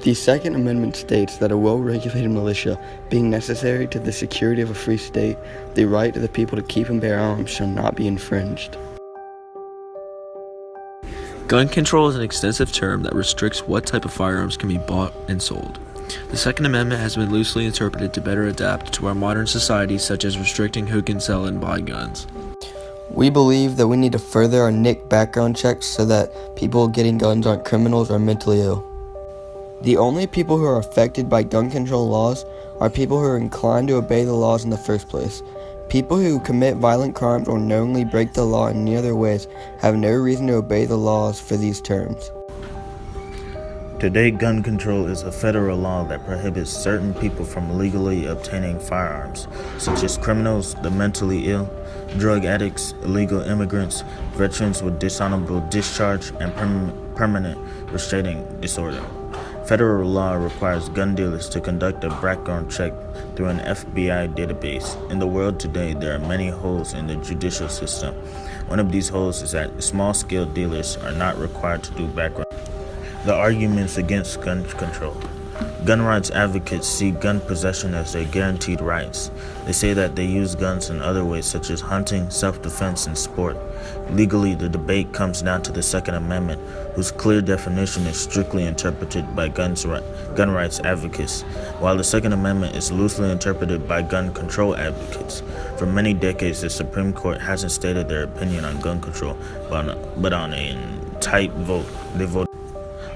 The Second Amendment states that a well-regulated militia, being necessary to the security of a free state, the right of the people to keep and bear arms shall not be infringed. Gun control is an extensive term that restricts what type of firearms can be bought and sold. The Second Amendment has been loosely interpreted to better adapt to our modern society, such as restricting who can sell and buy guns. We believe that we need to further our NIC background checks so that people getting guns aren't criminals or mentally ill. The only people who are affected by gun control laws are people who are inclined to obey the laws in the first place. People who commit violent crimes or knowingly break the law in any other ways have no reason to obey the laws for these terms. Today, gun control is a federal law that prohibits certain people from legally obtaining firearms, such as criminals, the mentally ill, drug addicts, illegal immigrants, veterans with dishonorable discharge, and permanent restraining disorder. Federal law requires gun dealers to conduct a background check through an FBI database. In the world today, there are many holes in the judicial system. One of these holes is that small-scale dealers are not required to do background. The arguments against gun control. Gun rights advocates see gun possession as their guaranteed rights. They say that they use guns in other ways such as hunting, self-defense, and sport. Legally, the debate comes down to the Second Amendment, whose clear definition is strictly interpreted by gun rights advocates, while the Second Amendment is loosely interpreted by gun control advocates. For many decades, the Supreme Court hasn't stated their opinion on gun control, but on a tight vote, they voted.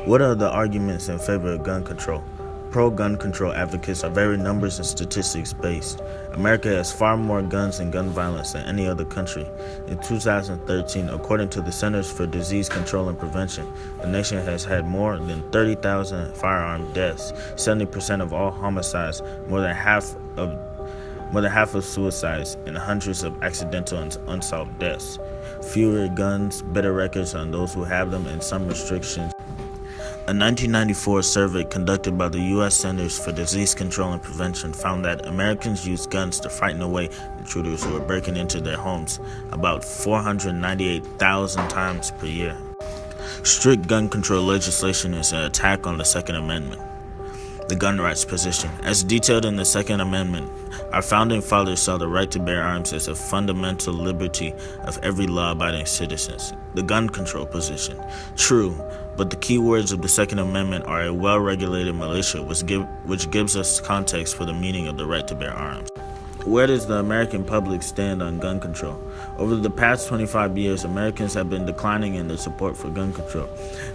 What are the arguments in favor of gun control? Pro-gun control advocates are very numbers and statistics based. America has far more guns and gun violence than any other country. In 2013, according to the Centers for Disease Control and Prevention, the nation has had more than 30,000 firearm deaths, 70% of all homicides, more than half of suicides, and hundreds of accidental and unsolved deaths. Fewer guns, better records on those who have them, and some restrictions. A 1994 survey conducted by the U.S. Centers for Disease Control and Prevention found that Americans use guns to frighten away intruders who are breaking into their homes about 498,000 times per year. Strict gun control legislation is an attack on the Second Amendment. The gun rights position. As detailed in the Second Amendment, our founding fathers saw the right to bear arms as a fundamental liberty of every law-abiding citizen. The gun control position. True, but the key words of the Second Amendment are a well-regulated militia, which gives us context for the meaning of the right to bear arms. Where does the American public stand on gun control? Over the past 25 years, Americans have been declining in their support for gun control.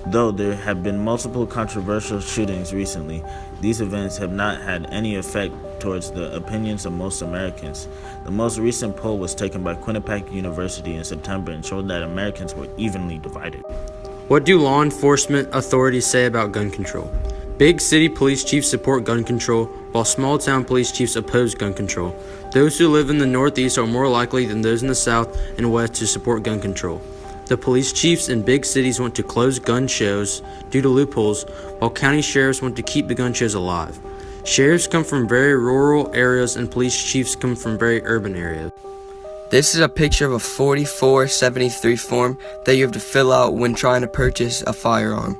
Though there have been multiple controversial shootings recently, these events have not had any effect towards the opinions of most Americans. The most recent poll was taken by Quinnipiac University in September and showed that Americans were evenly divided. What do law enforcement authorities say about gun control? Big city police chiefs support gun control, while small town police chiefs oppose gun control. Those who live in the Northeast are more likely than those in the South and West to support gun control. The police chiefs in big cities want to close gun shows due to loopholes, while county sheriffs want to keep the gun shows alive. Sheriffs come from very rural areas and police chiefs come from very urban areas. This is a picture of a 4473 form that you have to fill out when trying to purchase a firearm.